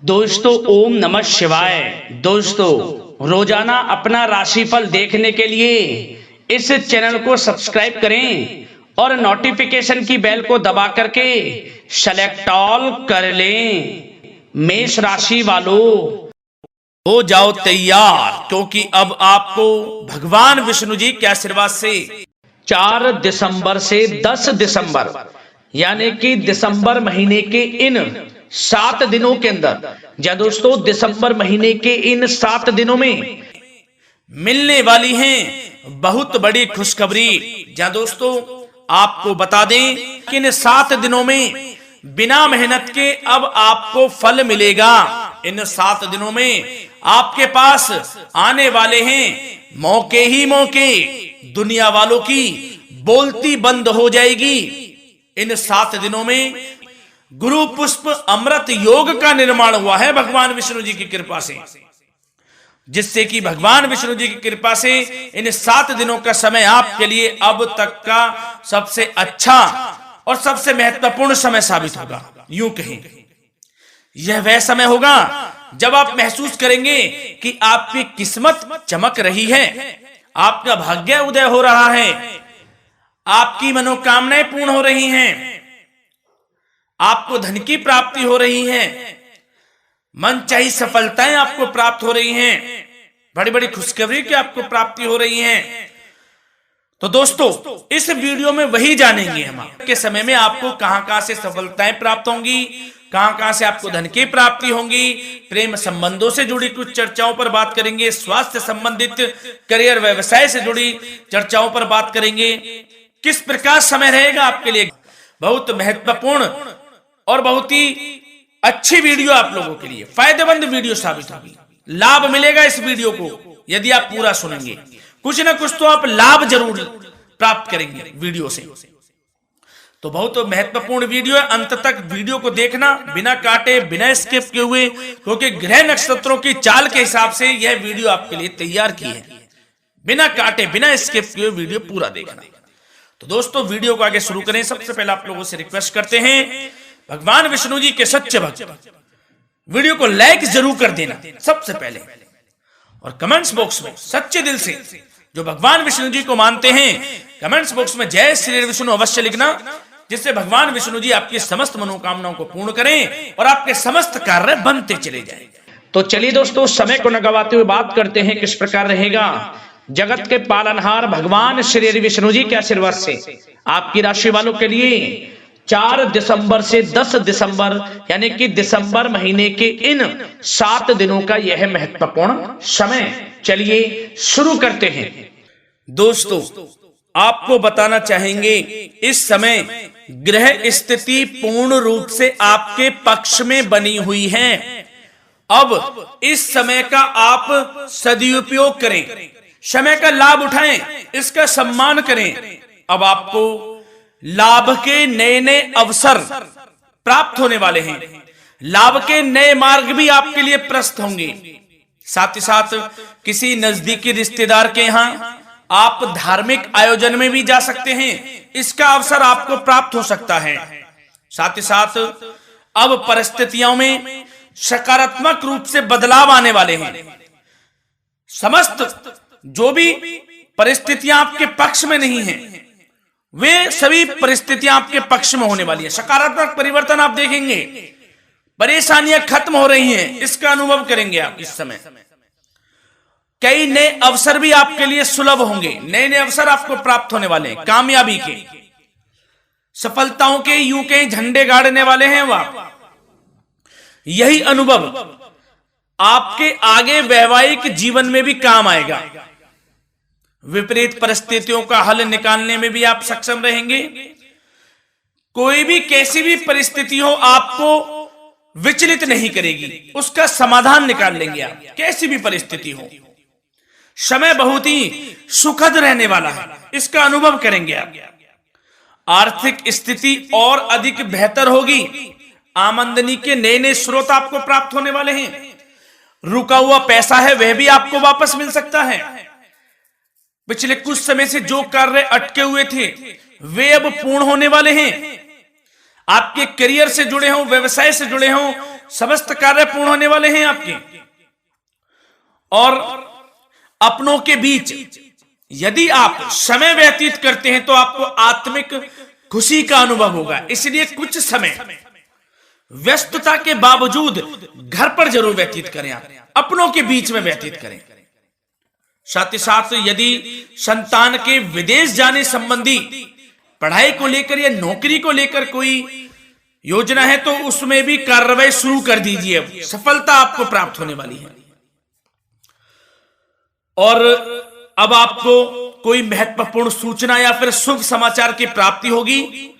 दोस्तों ओम नमः शिवाय। दोस्तों रोजाना अपना राशिफल देखने के लिए इस चैनल को सब्सक्राइब करें और नोटिफिकेशन की बेल को दबा करके सेलेक्ट ऑल कर लें। मेष राशि वालों हो जाओ तैयार, क्योंकि अब आपको भगवान विष्णु जी के आशीर्वाद से 4 दिसंबर से 10 दिसंबर यानी कि दिसंबर महीने के इन 7 दिनों के अंदर, या दोस्तों दिसंबर महीने के इन 7 दिनों में मिलने वाली हैं बहुत बड़ी खुशखबरी। जहां दोस्तों आपको बता दें कि इन 7 दिनों में बिना मेहनत के अब आपको फल मिलेगा। इन 7 दिनों में आपके पास आने वाले हैं मौके ही मौके। दुनिया वालों की बोलती बंद हो जाएगी। इन 7 दिनों में गुरु पुष्प अमृत योग का निर्माण हुआ है भगवान विष्णु जी की कृपा से, जिससे कि भगवान विष्णु जी की कृपा से इन 7 दिनों का समय आपके लिए अब तक का सबसे अच्छा और सबसे महत्वपूर्ण समय साबित होगा। यूं कहें यह वह समय होगा जब आप महसूस करेंगे कि आपकी किस्मत चमक रही है, आपका भाग्य उदय हो रहा है, आपकी मनोकामनाएं पूर्ण हो रही हैं, आपको धन की प्राप्ति हो रही है, मनचाही सफलताएं आपको प्राप्त हो रही हैं, बड़ी बड़ी खुशखबरी की आपको प्राप्ति हो रही है। तो दोस्तों इस वीडियो में वही जानेंगे हम के समय में आपको कहां से सफलताएं प्राप्त होंगी, कहां से आपको धन की प्राप्ति होंगी, प्रेम संबंधों से जुड़ी कुछ चर्चाओं पर बात करेंगे, स्वास्थ्य संबंधित करियर व्यवसाय से जुड़ी चर्चाओं पर बात करेंगे। किस प्रकार समय रहेगा आपके लिए, बहुत महत्वपूर्ण और बहुत ही अच्छी वीडियो आप लोगों के लिए फायदेमंद वीडियो साबित होगी। लाभ मिलेगा इस वीडियो को यदि आप पूरा सुनेंगे, कुछ ना कुछ तो आप लाभ जरूर प्राप्त करेंगे वीडियो से। तो बहुत महत्वपूर्ण वीडियो है, अंत तक वीडियो को देखना बिना काटे बिना स्किप किए हुए, क्योंकि ग्रह नक्षत्रों की चाल के हिसाब से यह वीडियो आपके लिए तैयार की है। बिना काटे बिना स्किप किए वीडियो पूरा देखना। तो दोस्तों वीडियो को आगे शुरू करें। सबसे पहले आप लोगों से रिक्वेस्ट करते हैं, भगवान विष्णु जी के सच्चे भक्त वीडियो को लाइक जरूर कर देना सबसे पहले, और कमेंट्स बॉक्स में सच्चे दिल से जो भगवान विष्णु जी को मानते हैं कमेंट्स बॉक्स में जय श्री विष्णु अवश्य लिखना, जिससे भगवान विष्णु जी आपकी समस्त मनोकामनाओं को पूर्ण करें और आपके समस्त कार्य बनते चले जाएं। तो चलिए दोस्तों समय को न गवाते हुए बात करते हैं किस प्रकार रहेगा जगत के पालनहार भगवान श्री विष्णु जी के आशीर्वाद से आपकी राशि वालों के लिए 4 दिसंबर से 10 दिसंबर यानी कि दिसंबर महीने के इन 7 दिनों का यह महत्वपूर्ण समय। चलिए शुरू करते हैं। दोस्तों आपको बताना चाहेंगे इस समय ग्रह स्थिति पूर्ण रूप से आपके पक्ष में बनी हुई है। अब इस समय का आप सदुपयोग करें, समय का लाभ उठाएं, इसका सम्मान करें। अब आपको लाभ के नए नए अवसर प्राप्त होने वाले हैं, लाभ के नए मार्ग भी आपके लिए प्रशस्त होंगे। साथ ही साथ किसी नजदीकी रिश्तेदार के यहां आप धार्मिक आयोजन में भी जा सकते हैं, इसका अवसर आपको प्राप्त हो सकता है। साथ ही साथ अब परिस्थितियों में सकारात्मक रूप से बदलाव आने वाले हैं। समस्त जो भी परिस्थितियां आपके पक्ष में नहीं हैं, वे सभी परिस्थितियां आपके पक्ष में होने वाली है। सकारात्मक परिवर्तन आप देखेंगे, परेशानियां खत्म हो रही हैं, इसका अनुभव करेंगे आप इस समय। कई नए अवसर भी आपके लिए सुलभ होंगे, नए नए अवसर आपको प्राप्त होने वाले हैं, कामयाबी के, सफलताओं के यूं के झंडे गाड़ने वाले हैं वह। यही अनुभव आपके आगे वैवाहिक जीवन में भी काम आएगा। विपरीत परिस्थितियों का हल निकालने में भी आप सक्षम रहेंगे। कोई भी कैसी भी परिस्थिति हो आपको विचलित नहीं करेगी, उसका समाधान निकाल लेंगे आप, कैसी भी परिस्थिति हो। समय बहुत ही सुखद रहने वाला है, इसका अनुभव करेंगे आप। आर्थिक स्थिति और अधिक बेहतर होगी, आमदनी के नए नए स्रोत आपको प्राप्त होने वाले हैं। रुका हुआ पैसा है वह भी आपको वापस मिल सकता है। पिछले कुछ समय से जो कार्य अटके हुए थे वे अब पूर्ण होने वाले हैं। आपके करियर से जुड़े हों, व्यवसाय से जुड़े हों, समस्त कार्य पूर्ण होने वाले हैं आपके। और अपनों के बीच यदि आप समय व्यतीत करते हैं तो आपको आत्मिक खुशी का अनुभव होगा। इसलिए कुछ समय व्यस्तता के बावजूद घर पर जरूर व्यतीत करें, आप अपनों के बीच में व्यतीत करें। साथ ही साथ यदि संतान के विदेश जाने संबंधी पढ़ाई को लेकर या नौकरी को लेकर कोई योजना है तो उसमें भी कार्रवाई शुरू कर दीजिए, सफलता आपको प्राप्त होने वाली है। और अब आपको कोई महत्वपूर्ण सूचना या फिर शुभ समाचार की प्राप्ति होगी।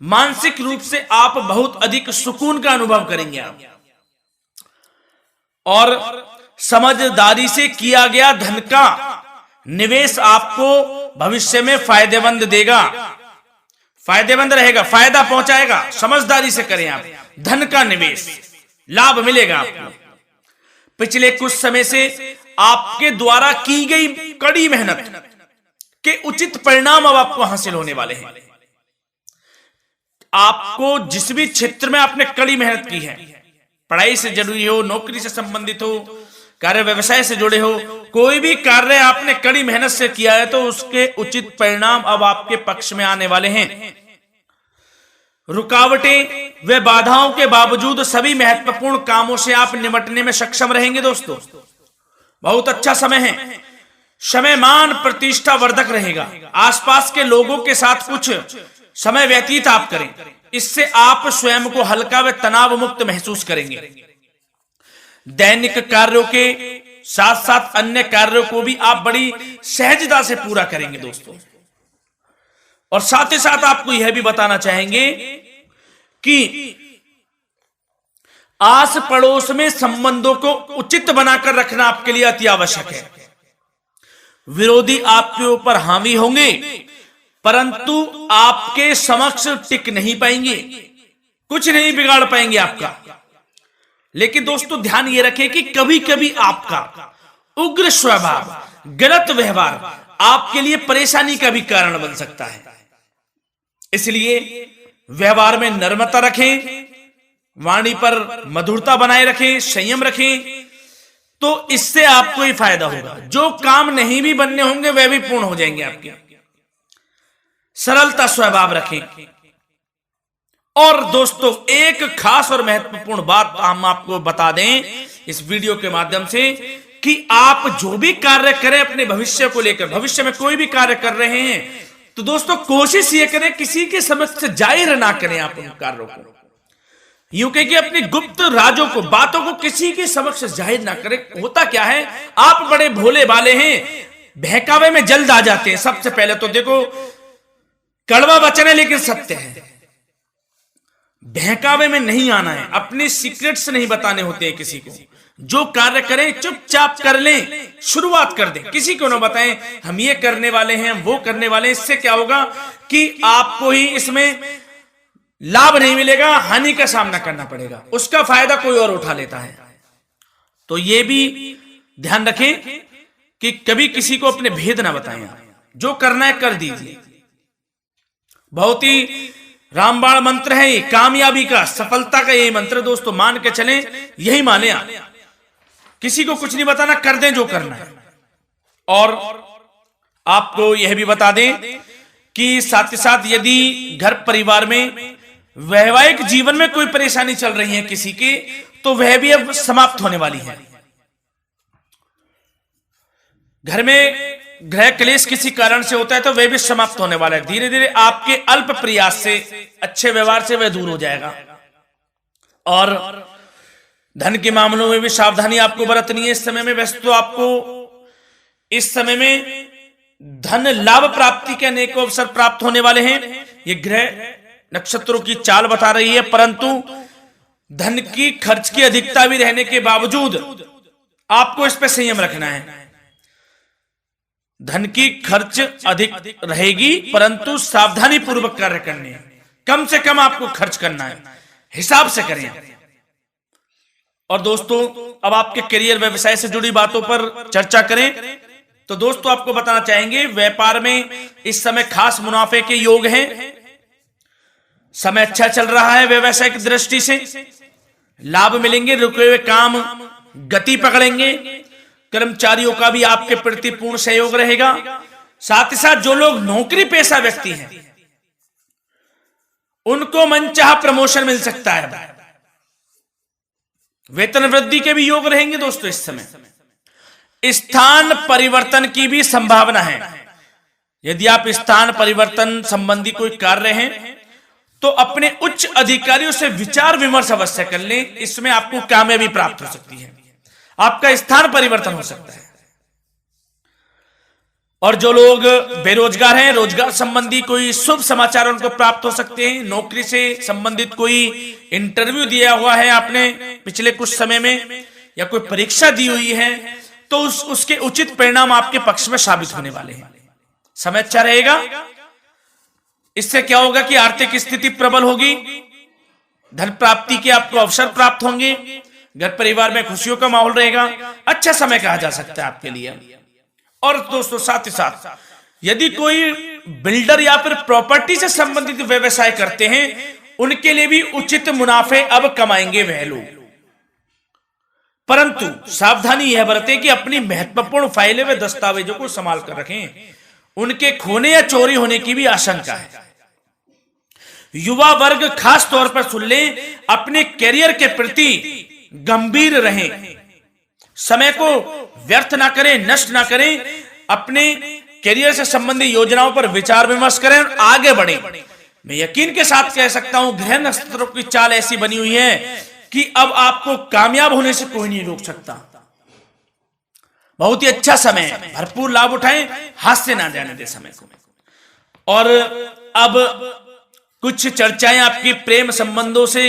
मानसिक रूप से आप बहुत अधिक सुकून का अनुभव करेंगे आप। और समझदारी से किया गया धन का निवेश आपको भविष्य में फायदेमंद देगा, फायदेमंद रहेगा, फायदा पहुंचाएगा। समझदारी से करें आप, धन का निवेश लाभ मिलेगा आपको। पिछले कुछ समय से आपके द्वारा की गई कड़ी मेहनत के उचित परिणाम अब आपको हासिल होने वाले हैं। आपको जिस भी क्षेत्र में आपने कड़ी मेहनत की है, पढ़ाई से जरूरी हो, नौकरी से संबंधित हो, कार्य व्यवसाय से जुड़े हो, कोई भी कार्य आपने कड़ी मेहनत से किया है तो उसके उचित परिणाम अब आपके पक्ष में आने वाले हैं। रुकावटें व बाधाओं के बावजूद सभी महत्वपूर्ण कामों से आप निपटने में सक्षम रहेंगे। दोस्तों बहुत अच्छा समय है, समय मान प्रतिष्ठा वर्धक रहेगा। आसपास के लोगों के साथ कुछ समय व्यतीत आप करें, इससे आप स्वयं को हल्का व तनाव मुक्त महसूस करेंगे। दैनिक कार्यों के साथ साथ अन्य कार्यों को भी आप बड़ी सहजता से पूरा करेंगे दोस्तों। और साथ ही साथ आपको यह भी बताना चाहेंगे कि आस पड़ोस में संबंधों को उचित बनाकर रखना आपके लिए अति आवश्यक है। विरोधी आपके ऊपर हावी होंगे परंतु आपके समक्ष टिक नहीं पाएंगे, कुछ नहीं बिगाड़ पाएंगे आपका। लेकिन दोस्तों ध्यान ये रखें कि कभी कभी आपका उग्र स्वभाव, गलत व्यवहार आपके लिए परेशानी का भी कारण बन सकता है। इसलिए व्यवहार में नम्रता रखें, वाणी पर मधुरता बनाए रखें, संयम रखें, तो इससे आपको ही फायदा होगा। जो काम नहीं भी बनने होंगे वह भी पूर्ण हो जाएंगे आपके। सरलता स्वभाव रखें। और दोस्तों एक खास और महत्वपूर्ण बात हम आपको बता दें इस वीडियो के माध्यम से कि आप जो भी कार्य करें अपने भविष्य को लेकर, भविष्य में कोई भी कार्य कर रहे हैं तो दोस्तों कोशिश ये करें किसी के समक्ष जाहिर ना करें आप उन कार्यों को। यूं कह के अपनी गुप्त राजों को, बातों को किसी के समक्ष जाहिर ना करें। होता क्या है, आप बड़े भोले भाले हैं, बहकावे में जल्द आ जाते हैं। सबसे पहले तो देखो कड़वा वचन है लेकिन सत्य है, बहकावे में नहीं आना है, अपने सीक्रेट्स नहीं बताने होते हैं किसी को। जो कार्य करें चुपचाप कर लें, शुरुआत कर दें, किसी को ना बताएं हम ये करने वाले हैं, हम वो करने वाले हैं। इससे क्या होगा कि आपको ही इसमें लाभ नहीं मिलेगा, हानि का सामना करना पड़ेगा, उसका फायदा कोई और उठा लेता है। तो ये भी ध्यान रखें कि कभी किसी को अपने भेद ना बताएं, जो करना है कर दीजिए। बहुत ही रामबाण मंत्र है ये, कामयाबी का, सफलता का यही मंत्र दोस्तों, मान के चलें, यही माने आप। किसी को कुछ नहीं बताना, कर दें जो करना है। और आपको यह भी बता दें कि साथ ही साथ यदि घर परिवार में वैवाहिक जीवन में कोई परेशानी चल रही है किसी की, तो वह भी अब समाप्त होने वाली है। घर में गृह क्लेश किसी कारण से होता है तो वह भी समाप्त होने वाला है। धीरे धीरे आपके अल्प प्रयास से, अच्छे व्यवहार से वह दूर हो जाएगा। और धन के मामलों में भी सावधानी आपको बरतनी है इस समय में। वैसे तो आपको इस समय में धन लाभ प्राप्ति के अनेक अवसर प्राप्त होने वाले हैं, ये ग्रह नक्षत्रों की चाल बता रही है। परंतु धन की खर्च की अधिकता भी रहने के बावजूद आपको इस पर संयम रखना है। धन की खर्च अधिक रहेगी परंतु सावधानी पूर्वक कार्य करने हैं, कम से कम आपको खर्च करना है, हिसाब से करें। और दोस्तों अब आपके करियर व्यवसाय से जुड़ी बातों पर चर्चा करें तो दोस्तों आपको बताना चाहेंगे व्यापार में इस समय खास मुनाफे के योग हैं। समय अच्छा चल रहा है व्यवसायिक दृष्टि से, लाभ मिलेंगे, रुके हुए काम गति पकड़ेंगे, कर्मचारियों का भी आपके प्रति पूर्ण सहयोग रहेगा। साथ ही साथ जो लोग नौकरी पेशा व्यक्ति हैं उनको मनचाहा प्रमोशन मिल सकता है, वेतन वृद्धि के भी योग रहेंगे दोस्तों। इस समय स्थान परिवर्तन की भी संभावना है। यदि आप स्थान परिवर्तन संबंधी कोई कार्य हैं तो अपने उच्च अधिकारियों से विचार विमर्श अवश्य कर लें, इसमें आपको कामयाबी प्राप्त हो सकती है, आपका स्थान परिवर्तन हो सकता है। और जो लोग बेरोजगार हैं, रोजगार संबंधी कोई शुभ समाचार उनको प्राप्त हो सकते हैं। नौकरी से संबंधित कोई इंटरव्यू दिया हुआ है आपने पिछले कुछ समय में, या कोई परीक्षा दी हुई है, तो उसके उचित परिणाम आपके पक्ष में साबित होने वाले हैं। समय अच्छा रहेगा। इससे क्या होगा कि आर्थिक स्थिति प्रबल होगी, धन प्राप्ति के आपको अवसर प्राप्त होंगे, घर परिवार में खुशियों का माहौल रहेगा। अच्छा समय कहा जा सकता है आपके लिए। और दोस्तों साथ ही साथ यदि कोई बिल्डर या फिर प्रॉपर्टी से संबंधित व्यवसाय करते हैं, उनके लिए भी उचित मुनाफे अब कमाएंगे वह लोग। परंतु सावधानी यह बरतें कि अपनी महत्वपूर्ण फाइलें व दस्तावेजों को संभाल कर रखें, उनके खोने या चोरी होने की भी आशंका है। युवा वर्ग खास तौर पर सुन लें, अपने करियर के प्रति गंभीर रहें, समय को व्यर्थ ना करें, नष्ट ना करें, अपने करियर से संबंधित योजनाओं पर विचार विमर्श करें और आगे बढ़ें। मैं यकीन के साथ कह सकता हूं, ग्रह नक्षत्रों की चाल ऐसी बनी हुई है कि अब आपको कामयाब होने से कोई नहीं रोक सकता। बहुत ही अच्छा समय है, भरपूर लाभ उठाएं, हाथ से ना जाने दे समय को। और अब कुछ चर्चाएं आपकी प्रेम संबंधों से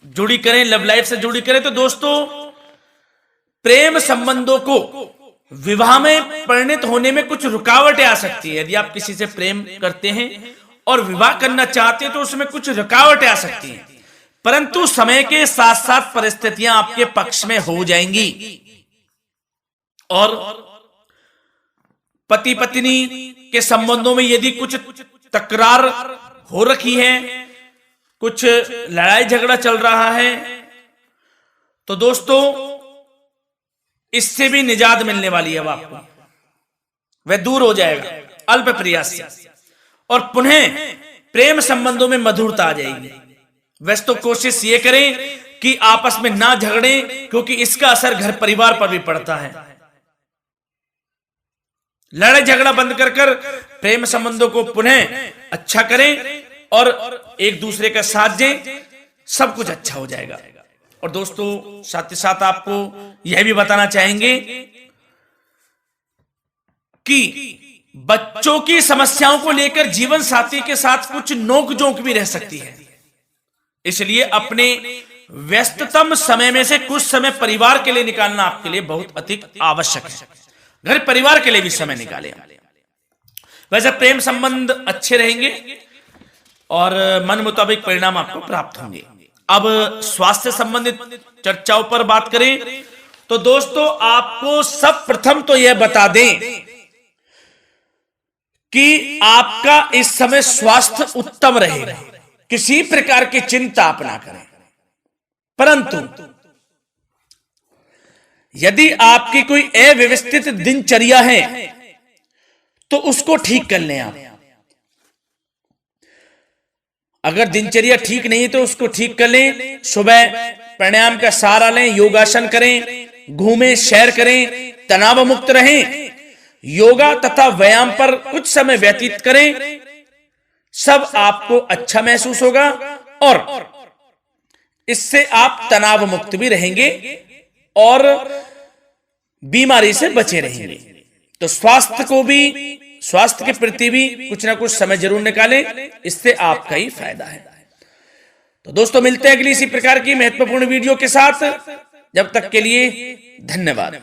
जुड़ी करें, लव लाइफ से जुड़ी करें। तो दोस्तों प्रेम संबंधों को विवाह में परिणत होने में कुछ रुकावटें आ सकती है। यदि आप किसी से प्रेम करते हैं और विवाह करना चाहते हैं तो उसमें कुछ रुकावटें आ सकती हैं, परंतु समय के साथ साथ परिस्थितियां आपके पक्ष में हो जाएंगी। और पति पत्नी के संबंधों में यदि कुछ तकरार हो रखी है, कुछ लड़ाई झगड़ा चल रहा है, तो दोस्तों इससे भी निजात मिलने वाली है। अब आपको वह दूर हो जाएगा अल्प प्रयास से, और पुनः प्रेम संबंधों में मधुरता आ जाएगी। वैसे तो कोशिश ये करें कि आपस में ना झगड़ें, क्योंकि इसका असर घर परिवार पर भी पड़ता है। लड़ाई झगड़ा बंद कर प्रेम संबंधों को पुनः अच्छा करें और एक दूसरे का साथ दें, सब कुछ अच्छा हो जाएगा। और दोस्तों साथ ही साथ आपको यह भी बताना चाहेंगे कि बच्चों की समस्याओं को लेकर जीवन साथी के साथ कुछ नोक-झोंक भी रह सकती है। इसलिए अपने व्यस्ततम समय में से कुछ समय परिवार के लिए निकालना आपके लिए बहुत अधिक आवश्यक है। घर परिवार के लिए भी समय निकालें। वैसे प्रेम संबंध अच्छे रहेंगे और मन मुताबिक परिणाम आपको प्राप्त होंगे। अब स्वास्थ्य संबंधित चर्चाओं पर बात करें तो दोस्तों आपको सब प्रथम तो यह बता दें कि आपका इस समय स्वास्थ्य उत्तम रहेगा, किसी प्रकार की चिंता आप ना करें। परंतु यदि आपकी कोई अव्यवस्थित दिनचर्या है तो उसको ठीक कर लें आप। अगर दिनचर्या ठीक नहीं है तो उसको ठीक कर लें। सुबह प्राणायाम का सहारा लें, योगासन करें, घूमें, सैर करें, तनाव मुक्त रहें, योगा तथा व्यायाम पर कुछ समय व्यतीत करें। सब आपको अच्छा महसूस होगा और इससे आप तनाव मुक्त भी रहेंगे और बीमारी से बचे रहेंगे। तो स्वास्थ्य के प्रति भी कुछ ना कुछ समय जरूर निकालें, इससे आपका ही फायदा है। तो दोस्तों मिलते हैं अगली इसी प्रकार की महत्वपूर्ण वीडियो के साथ। जब तक के लिए धन्यवाद।